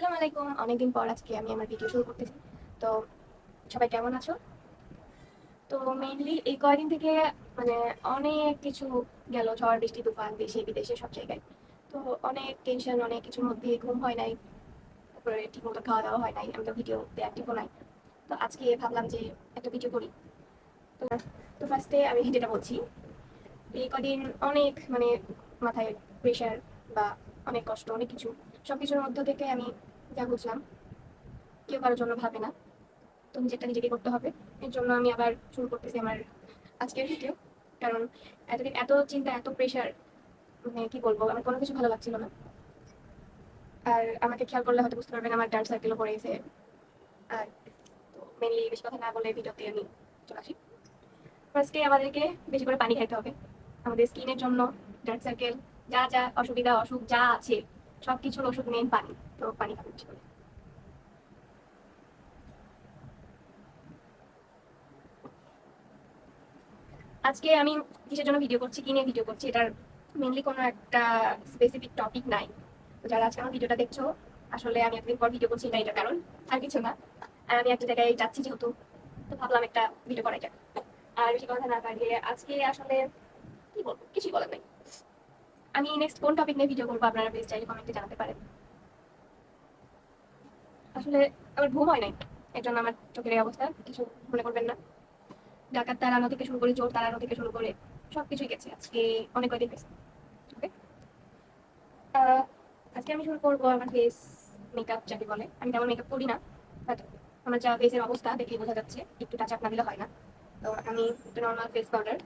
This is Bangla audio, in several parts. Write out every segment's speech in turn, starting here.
আসসালামু আলাইকুম। অনেকদিন পর আজকে আমি আমার ভিডিও শুরু করতেছি। তো সবাই কেমন আছো? তো মেইনলি এই কয়দিন থেকে মানে অনেক কিছু গেল, ঝড় বৃষ্টি তুফান দেশে বিদেশে সব জায়গায়। তো অনেক টেনশন, অনেক কিছুর মধ্যে ঘুম হয় নাই, তারপরে ঠিক মতো খাওয়া দাওয়া হয় নাই, আমি তো ভিডিওতে অ্যাক্টিভও নাই। তো আজকে ভাবলাম যে একটা ভিডিও করি। তো তো ফার্স্টে আমি যেটা বলছি, এই কদিন অনেক মাথায় প্রেশার বা অনেক কষ্ট, অনেক কিছু, সবকিছুর মধ্য থেকে আমি যা বুঝলাম, কেউ কারোর জন্য ভাবে না, তো নিজেরটা নিজেকে করতে হবে। এর জন্য আমি আবার শুরু করতেছি আমার আজকের ভিডিও। কারণ এতদিন এত চিন্তা, এত প্রেশার, কি বলবো, আমার কোনো কিছু ভালো লাগছিল না। আর আমাকে খেয়াল করলে হয়তো বুঝতে পারবেন আমার ডার্ক সার্কেলও পড়ে গেছে। আর তো মেনলি বেশি কথা না বলে ভিডিওতে আমি চলে আসি। ফার্স্টে আমাদেরকে বেশি করে পানি খাইতে হবে আমাদের স্কিনের জন্য। ডার্ক সার্কেল, যা যা অসুবিধা অসুখ যা আছে, সবকিছুর ওষুধ মেন পানি। তো পানি খাবেন বেশি করে। আজকে আমি কিসের জন্য ভিডিও করছি, কি নিয়ে ভিডিও করছি, এটার মেনলি কোনো একটা স্পেসিফিক টপিক নাই। তো যারা আজকে আমার ভিডিওটা দেখছো, আসলে আমি এতদিন পর ভিডিও করছি, এটার কারণ আর কিছু না। আর আমি একটা জায়গায় যাচ্ছি যেহেতু, তো ভাবলাম একটা ভিডিও করা যাক। আর বেশি কথা না বাড়িয়ে আজকে আসলে কি বলবো, কিছুই বলার নাই। আমি নেক্সট কোন টপিক নিয়ে ভিডিও করবো আপনারা প্লিজ চাইলে কমেন্টে জানাতে পারেন। আসলে আমার ঘুম হয় নাই, এর জন্য আমার চোখের এই অবস্থা, কিছু মনে করবেন না। ডাকাত তাড়ানো থেকে শুরু করে জোর তাড়ানো থেকে শুরু করে সবকিছুই গেছে আজকে, অনেক কয়দিন গেছে। ওকে, আহ, আজকে আমি শুরু করবো আমার ফেস মেকআপ, যাকে বলে। আমি তেমন মেকআপ করি না, বাট আমার যা ফেসের অবস্থা দেখে বোঝা যাচ্ছে একটু টাচ আপ না দিলে হয় না। তো আমি একটা নর্মাল ফেস পাউডার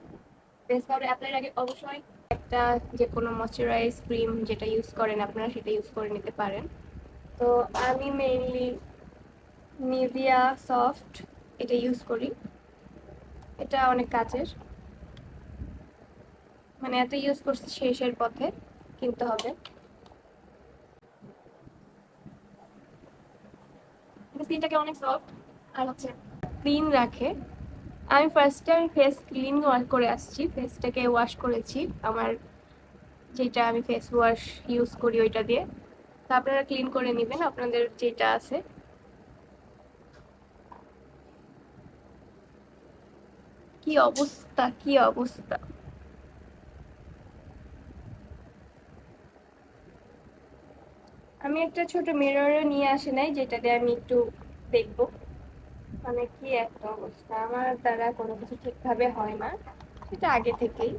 অ্যাপ্লাইয়ের আগে অবশ্যই একটা যে কোনো ময়শ্চারাইজ ক্রিম যেটা ইউজ করেন আপনারা সেটা ইউজ করে নিতে পারেন। তো আমি মেইনলি নিভিয়া সফট এটা ইউজ করি। এটা অনেক কাজের, এত ইউজ করছি শেষের পথে কিনতে হবে। স্কিনটাকে অনেক সফট আর হচ্ছে ক্লিন রাখে। আমি ফার্স্ট টাইম ফেস ক্লিন করে আসছি, ফেসটাকে ওয়াশ করেছি আমার, যেটা আমি ফেস ওয়াশ ইউজ করি ওইটা দিয়ে। তো আপনারা ক্লিন করে নেবেন আপনাদের যেটা আছে। কি অবস্থা, কি অবস্থা! আমি একটা ছোট মিররও নিয়ে আসি নাই যেটা দিয়ে আমি একটু দেখবো। কি একটা অবস্থা, আমার দ্বারা কোনো কিছু ঠিকভাবে হয় না, সেটা আগে থেকেই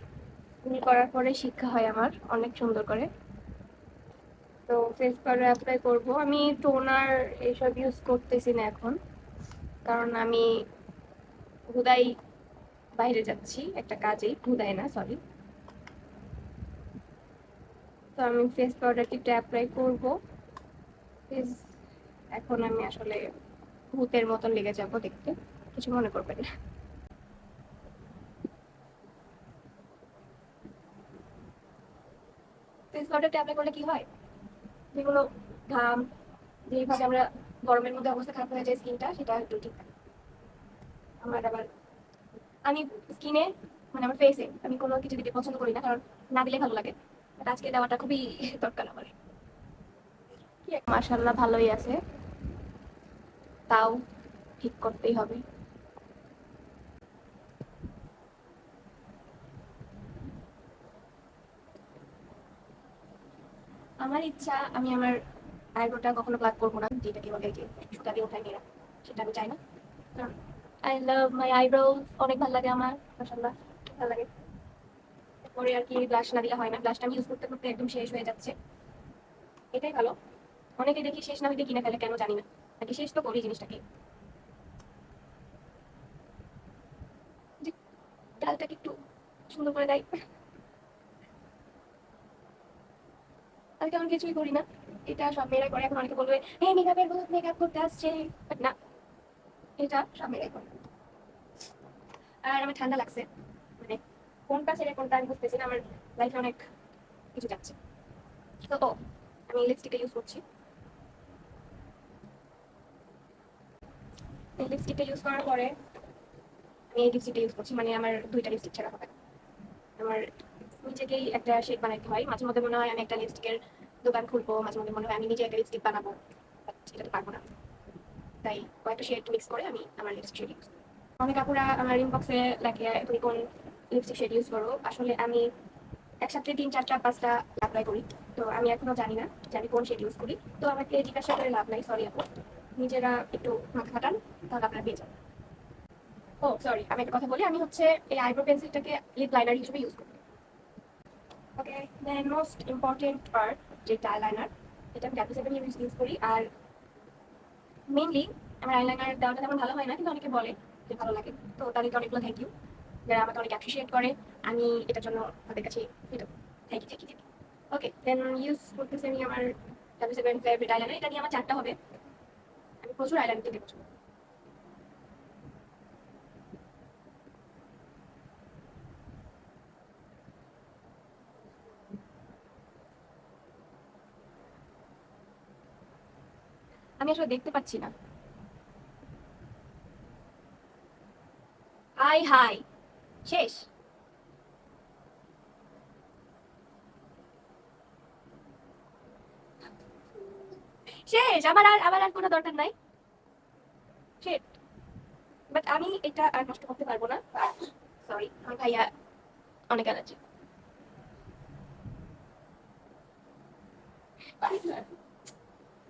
করার পরে শিক্ষা হয় আমার অনেক সুন্দর করে। তো ফেস পাউডার অ্যাপ্লাই করব আমি, টোনার এইসব ইউজ করতেছি না এখন, কারণ আমি হুদাই বাইরে যাচ্ছি একটা কাজেই, হুদাই না সরি। তো আমি ফেস পাউডারটি একটু অ্যাপ্লাই করব। ফেস এখন আমি আসলে ভূতের মতন লেগে যাব দেখতে, কিছু মনে করবেন না। ফেস পাউডারটা অ্যাপ্লাই করলে কি হয়, যেগুলো ঘাম, যেভাবে আমরা গরমের মধ্যে অবস্থা খারাপ হয়ে যায় স্কিনটা, সেটা একটু ঠিক থাকে। আমার আবার আমি স্কিনে আমার ফেসে আমি কোনো কিছু দিতে পছন্দ করি না, কারণ না দিলে ভালো লাগে। বাট আজকে দেওয়াটা খুবই দরকার আমার। কি মাশাআল্লাহ ভালোই আছে, তাও ঠিক করতেই হবে। আমার ইচ্ছা আমি আমার আইব্রোটা কখনো প্লাক করবো না, যেটাকে বলে যে সুতা দিয়ে উঠাই নেওয়া, সেটা আমি চাই না। কারণ আই লাভ মাই আইব্রোজ, অনেক ভালো লাগে আমার, মাশাআল্লাহ ভালো লাগে। পরে আর কি ব্লাশ না দিলে হয় না, ব্লাশটা আমি ইউজ করতে করতে একদম শেষ হয়ে যাচ্ছে, এটাই ভালো। অনেকে দেখি শেষ না হইতে কিনে ফেলে, কেন জানি না, নাকি শেষ তো করি জিনিসটাকে। যে ডালটাকে একটু সুন্দর করে দেয়, আমি তেমন কিছুই করি না, এটা সব মেয়েরাই করে। এখন অনেকে বলবে হ্যাঁ মেকআপের বহুত মেকআপ করতে আসছে, বাট না, এটা সব মেয়েরাই করে। আর আমার ঠান্ডা লাগছে, মানে কোনটা ছেড়ে কোনটা আমি বুঝতেছি না, আমার লাইফে অনেক কিছু যাচ্ছে। তো আমি লিপস্টিকটা ইউজ করছি। এই লিপস্টিকটা ইউজ করার পরে আমি এই লিপস্টিকটা ইউজ করছি, আমার দুইটা লিপস্টিক ছাড়া হবে না। আমার নিজেকেই একটা শেড বানাইতে হয়, মাঝে মধ্যে মনে হয় আমি একটা লিপস্টিকের দোকান খুলবো, মাঝে মধ্যে মনে হয় আমি নিজে একটা লিপস্টিক বানাবো। এটা তো পারবো না, তাই কয়েকটা শেড মিক্স করে আমি আমার লিপস্টিক শেড ইউজ করি। অনেক আপুরা আমার ইনবক্সে লেখে তুমি কোন লিপস্টিক শেড ইউজ করো। আসলে আমি একসাথে 3, 4, 5টা অ্যাপ্লাই করি, তো আমি এখনো জানি না যে আমি কোন শেড ইউজ করি। তো আমাকে জিজ্ঞাসা করে লাভ নাই, সরি আপু। নিজেরা একটু মাথা খাটান, তাহলে আপনারা পেয়ে যাবেন। ও সরি, আমি একটা কথা বলি, আমি হচ্ছে এই আইব্রো পেন্সিলটাকে লিপ লাইনার হিসেবে ইউজ করি। ওকে, দেন মোস্ট ইম্পর্টেন্ট পার্ট যেটা আইলাইনার, এটা আমি W7 ইউজ করি। আর মেইনলি আমার আইলাইনার দেওয়াটা তেমন ভালো হয় না, কিন্তু অনেকে বলে যে ভালো লাগে, তো তাদেরকে অনেকগুলো থ্যাংক ইউ, যারা আমাকে অনেক অ্যাপ্রিসিয়েট করে। আমি এটার জন্য তাদের কাছে thank you. Okay, then use করতেছি আমি আমার W7 ফেভারিট আইলাইনার। এটা নিয়ে আমার 4টা হবে। আমি প্রচুর আইলাইনার দিতে পছন্দ করি। আমি আসলে দেখতে পাচ্ছি না। হাই হাই, শেষ? শেষ? আমার আর কোনো দরকার নাই। শেট, বাট আমি এটা আর নষ্ট করতে পারবো না। সরি, আমার ভাইয়া অনেক অ্যালার্জি।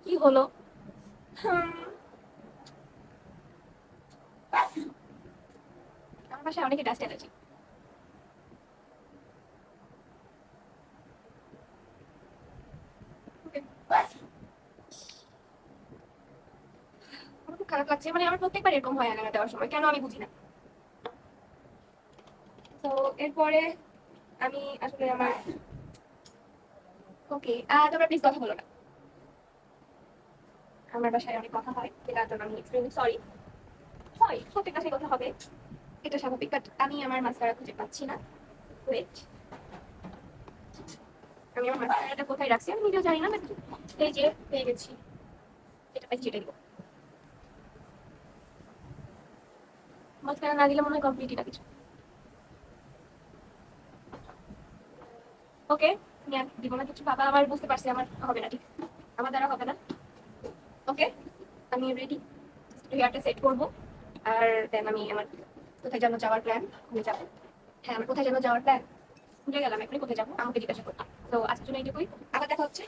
কি হলো? হুম, আমার বাসায় অনেকে ডাস্ট অ্যালার্জি। আমার খুব খারাপ লাগছে, মানে আমার প্রত্যেকবার এরকম হয় আয়নাঘা দেওয়ার সময়, কেন আমি বুঝি না। তো এরপরে আমি আসলে আমার, ওকে, তোমরা প্লিজ কথা বলো না। আমার বাসায় অনেক কথা হয়, যেটার জন্য আমি এক্সট্রিমলি সরি। হয়, প্রত্যেক বাসায় কথা হবে, এটা স্বাভাবিক, বাট আমি আমার মাস্কারা খুঁজে পাচ্ছি না। ওয়েট, আমি আমার মাস্কারাটা কোথায় রাখছি আমি নিজেও জানি না, বাট এই যে পেয়ে গেছি, এটা পাইছি, এটা দিব। মাস্কারা না দিলে মনে হয় কমপ্লিটই না কিছু। ওকে, আমি আর দিব না কিছু, বাবা আমার বুঝতে পারছি আমার হবে না, ঠিক আমার দ্বারা হবে না। ওকে, আমি রেডি, হেয়ারটা সেট করবো। আর দেন আমি আমার কোথায় যেন যাওয়ার প্ল্যান, ভুলে যাবো। হ্যাঁ, আমার কোথায় যেন যাওয়ার প্ল্যান ভুলে গেলাম, এখনই কোথায় যাবো আমাকে জিজ্ঞাসা করলাম। তো আজকের জন্য এইটুকুই, আবার দেখা হচ্ছে।